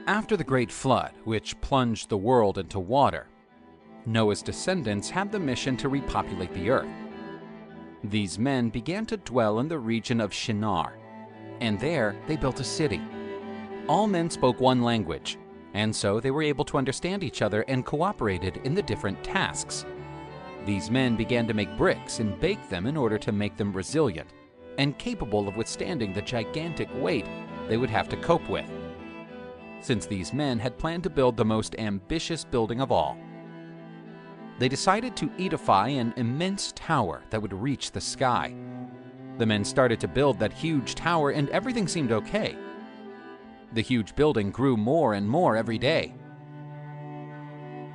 After the Great Flood, which plunged the world into water, Noah's descendants had the mission to repopulate the earth. These men began to dwell in the region of Shinar, and there they built a city. All men spoke one language, and so they were able to understand each other and cooperated in the different tasks. These men began to make bricks and bake them in order to make them resilient and capable of withstanding the gigantic weight they would have to cope with. Since these men had planned to build the most ambitious building of all, they decided to edify an immense tower that would reach the sky. The men started to build that huge tower, and everything seemed okay. The huge building grew more and more every day.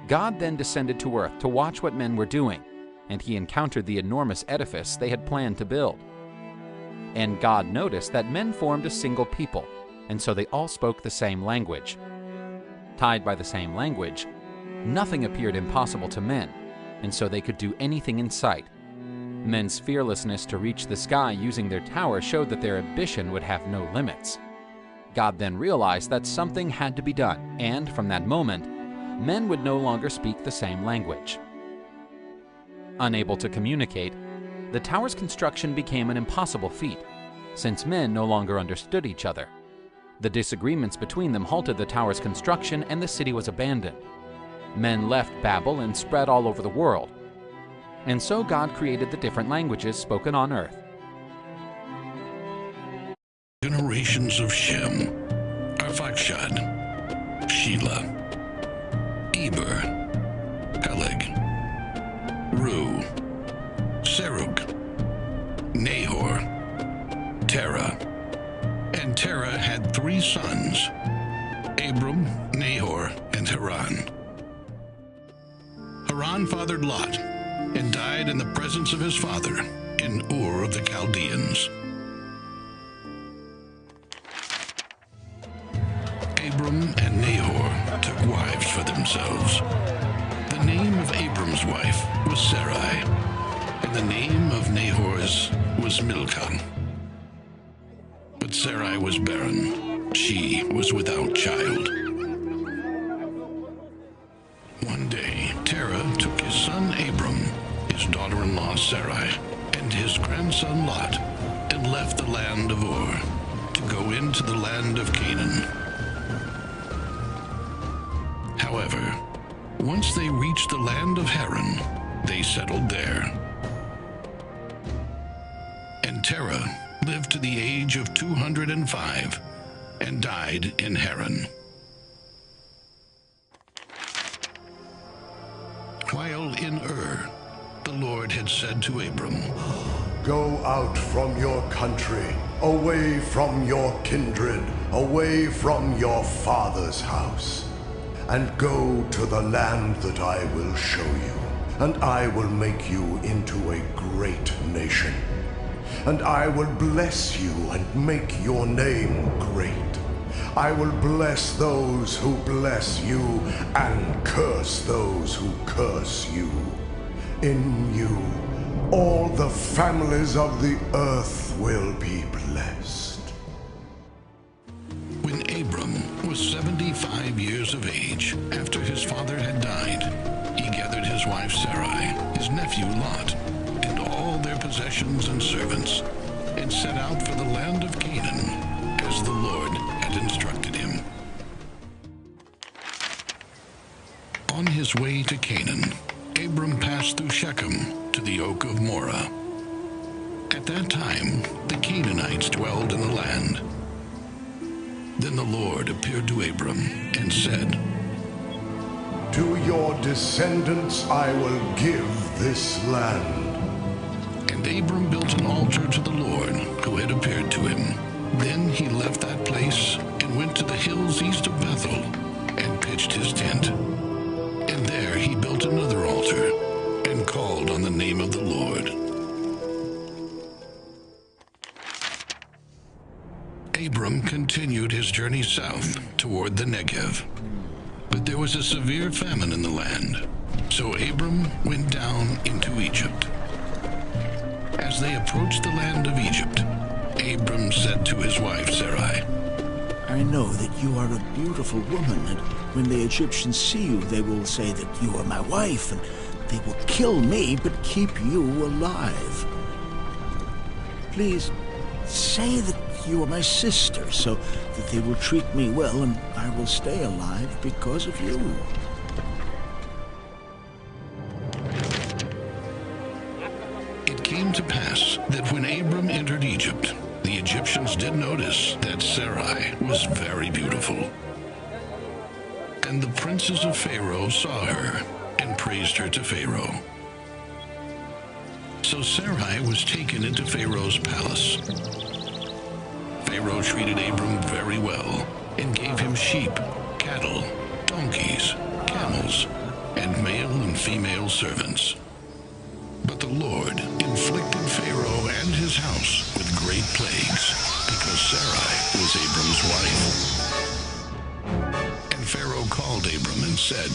God then descended to earth to watch what men were doing, and he encountered the enormous edifice they had planned to build. And God noticed that men formed a single people, and so they all spoke the same language. Tied by the same language, nothing appeared impossible to men, and so they could do anything in sight. Men's fearlessness to reach the sky using their tower showed that their ambition would have no limits. God then realized that something had to be done, and from that moment, men would no longer speak the same language. Unable to communicate, the tower's construction became an impossible feat, since men no longer understood each other. The disagreements between them halted the tower's construction, and the city was abandoned. Men left Babel and spread all over the world. And so God created the different languages spoken on earth. Generations of Shem: Arphaxad, Shelah, Eber, Peleg, Ru, Serug, Nahor, Terah. And Terah had 3 sons, Abram, Nahor, and Haran. Haran fathered Lot, and died in the presence of his father in Ur of the Chaldeans. Abram and Nahor took wives for themselves. The name of Abram's wife was Sarai, and the name of Nahor's was Milcah. But Sarai was barren. She was without child. One day, Terah took his son Abram, his daughter-in-law Sarai, and his grandson Lot, and left the land of Ur to go into the land of Canaan. However, once they reached the land of Haran, they settled there. And Terah lived to the age of 205 and died in Haran. While in Ur, the Lord had said to Abram, "Go out from your country, away from your kindred, away from your father's house, and go to the land that I will show you, and I will make you into a great nation. And I will bless you and make your name great. I will bless those who bless you and curse those who curse you. In you, all the families of the earth will be blessed." When Abram was 75 years of age, after his father had died, he gathered his wife Sarai, his nephew Lot, and all their possessions and servants, and set out for the land of Canaan, as the Lord had instructed him. On his way to Canaan, Abram passed through Shechem to the oak of Moreh. At that time, the Canaanites dwelled in the land. Then the Lord appeared to Abram and said, "To your descendants I will give this land." And Abram built an altar to the Lord who had appeared to him. Then he left that place and went to the hills east of Bethel and pitched his tent. And there he built another altar and called on the name of the Lord. Abram continued his journey south toward the Negev. But there was a severe famine in the land, so Abram went down into Egypt. As they approached the land of Egypt, Abram said to his wife Sarai, I know that you are a beautiful woman, and when the Egyptians see you, they will say that you are my wife, and they will kill me but keep you alive. Please, say that you are my sister, so that they will treat me well, and I will stay alive because of you. It came to pass that when Abram entered Egypt, the Egyptians did notice that Sarai was very beautiful. And the princes of Pharaoh saw her and praised her to Pharaoh. So Sarai was taken into Pharaoh's palace. Pharaoh treated Abram very well and gave him sheep, cattle, donkeys, camels, and male and female servants. But the Lord inflicted Pharaoh and his house with great plagues, because Sarai was Abram's wife. And Pharaoh called Abram and said,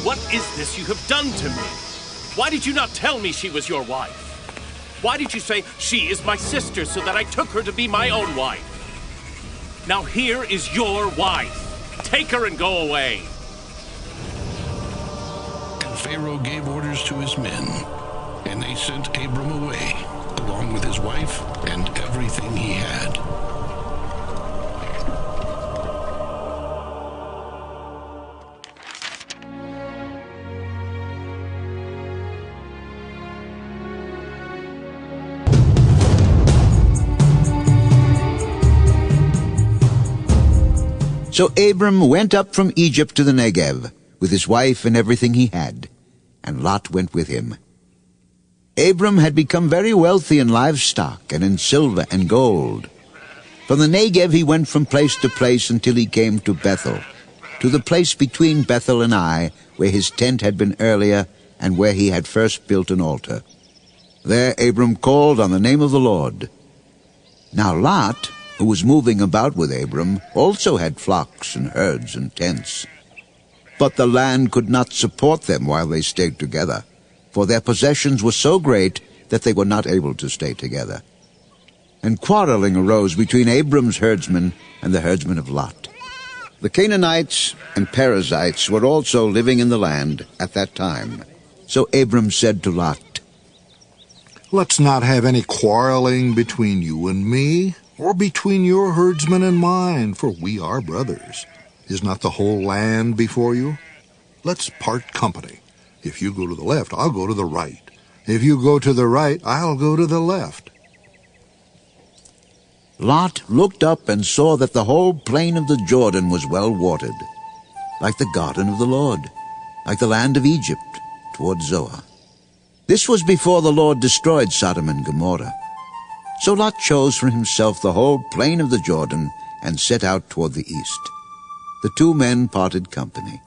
"What is this you have done to me? Why did you not tell me she was your wife? Why did you say, 'She is my sister,' so that I took her to be my own wife? Now here is your wife. Take her and go away." And Pharaoh gave orders to his men, and they sent Abram away, along with his wife and everything he had. So Abram went up from Egypt to the Negev, with his wife and everything he had, and Lot went with him. Abram had become very wealthy in livestock and in silver and gold. From the Negev he went from place to place until he came to Bethel, to the place between Bethel and Ai, where his tent had been earlier and where he had first built an altar. There Abram called on the name of the Lord. Now Lot, who was moving about with Abram, also had flocks and herds and tents. But the land could not support them while they stayed together, for their possessions were so great that they were not able to stay together. And quarreling arose between Abram's herdsmen and the herdsmen of Lot. The Canaanites and Perizzites were also living in the land at that time. So Abram said to Lot, "Let's not have any quarreling between you and me, or between your herdsmen and mine, for we are brothers. Is not the whole land before you? Let's part company. If you go to the left, I'll go to the right. If you go to the right, I'll go to the left." Lot looked up and saw that the whole plain of the Jordan was well watered, like the garden of the Lord, like the land of Egypt, toward Zoar. This was before the Lord destroyed Sodom and Gomorrah. So Lot chose for himself the whole plain of the Jordan and set out toward the east. The two men parted company.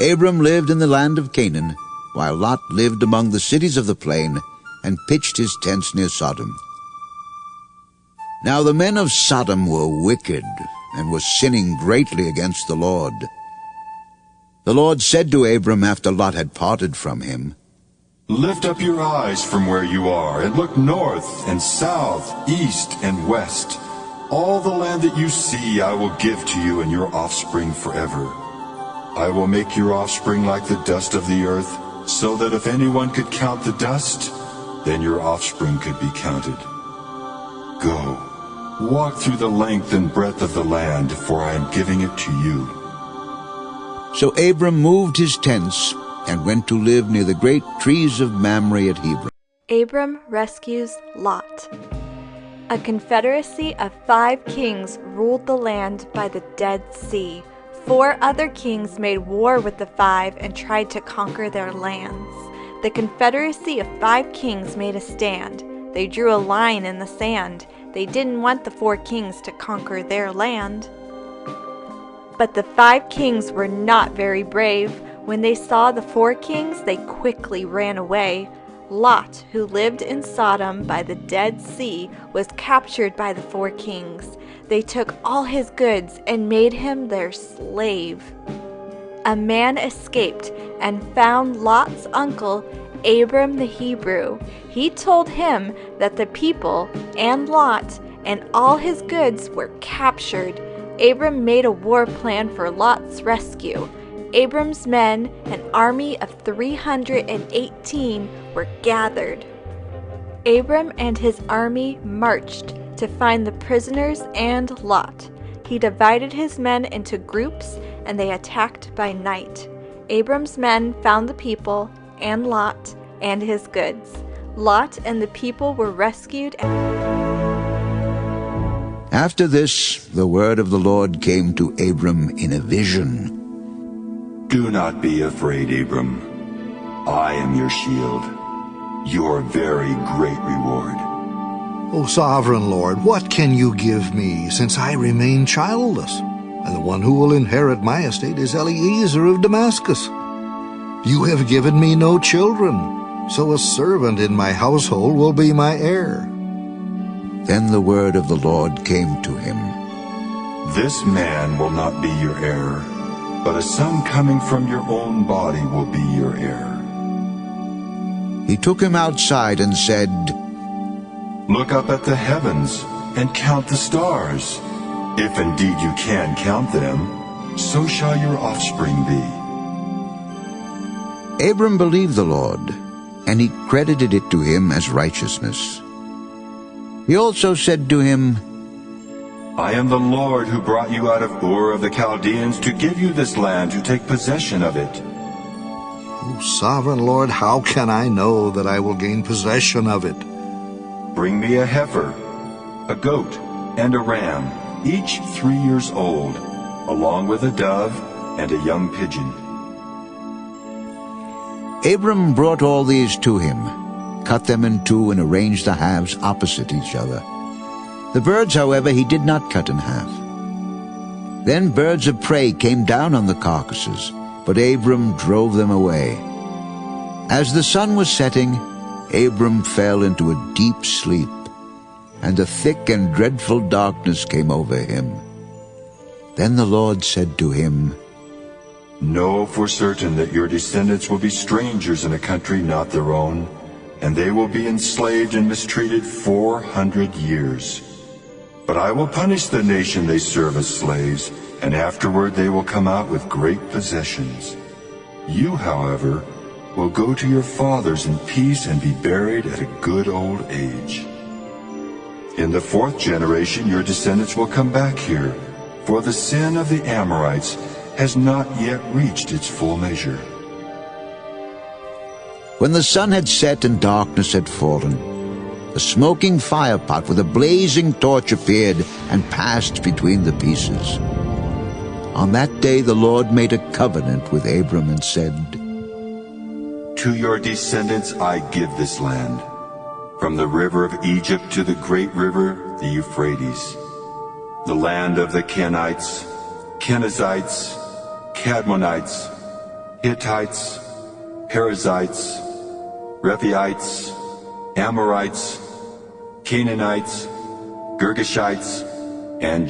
Abram lived in the land of Canaan, while Lot lived among the cities of the plain and pitched his tents near Sodom. Now the men of Sodom were wicked and were sinning greatly against the Lord. The Lord said to Abram after Lot had parted from him, "Lift up your eyes from where you are and look north and south, east and west. All the land that you see I will give to you and your offspring forever. I will make your offspring like the dust of the earth, so that if anyone could count the dust, then your offspring could be counted. Go, walk through the length and breadth of the land, for I am giving it to you." So Abram moved his tents and went to live near the great trees of Mamre at Hebron. Abram rescues Lot. A confederacy of 5 kings ruled the land by the Dead Sea. 4 other kings made war with the 5 and tried to conquer their lands. The confederacy of 5 kings made a stand. They drew a line in the sand. They didn't want the 4 kings to conquer their land. But the 5 kings were not very brave. When they saw the 4 kings, they quickly ran away. Lot, who lived in Sodom by the Dead Sea, was captured by the 4 kings. They took all his goods and made him their slave. A man escaped and found Lot's uncle, Abram the Hebrew. He told him that the people and Lot and all his goods were captured. Abram made a war plan for Lot's rescue. Abram's men, an army of 318, were gathered. Abram and his army marched to find the prisoners and Lot. He divided his men into groups, and they attacked by night. Abram's men found the people and Lot and his goods. Lot and the people were rescued. After this, the word of the Lord came to Abram in a vision. Do not be afraid, Abram. I am your shield, your very great reward. O sovereign Lord, what can you give me, since I remain childless? And the one who will inherit my estate is Eliezer of Damascus. You have given me no children, so a servant in my household will be my heir. Then the word of the Lord came to him. This man will not be your heir, but a son coming from your own body will be your heir. He took him outside and said, Look up at the heavens and count the stars. If indeed you can count them, so shall your offspring be. Abram believed the Lord, and he credited it to him as righteousness. He also said to him, I am the Lord who brought you out of Ur of the Chaldeans to give you this land to take possession of it. O sovereign Lord, how can I know that I will gain possession of it? Bring me a heifer, a goat, and a ram, each 3 years old, along with a dove and a young pigeon. Abram brought all these to him, cut them in two, and arranged the halves opposite each other. The birds, however, he did not cut in half. Then birds of prey came down on the carcasses, but Abram drove them away. As the sun was setting, Abram fell into a deep sleep, and a thick and dreadful darkness came over him. Then the Lord said to him, Know for certain that your descendants will be strangers in a country not their own, and they will be enslaved and mistreated 400 years. But I will punish the nation they serve as slaves, and afterward they will come out with great possessions. You, however, will go to your fathers in peace and be buried at a good old age. In the 4th generation your descendants will come back here, for the sin of the Amorites has not yet reached its full measure. When the sun had set and darkness had fallen, a smoking firepot with a blazing torch appeared and passed between the pieces. On that day the Lord made a covenant with Abram and said, To your descendants I give this land, from the river of Egypt to the great river, the Euphrates, the land of the Kenites, Kenizzites, Cadmonites, Hittites, Perizzites, Rephaites, Amorites, Canaanites, Girgashites, and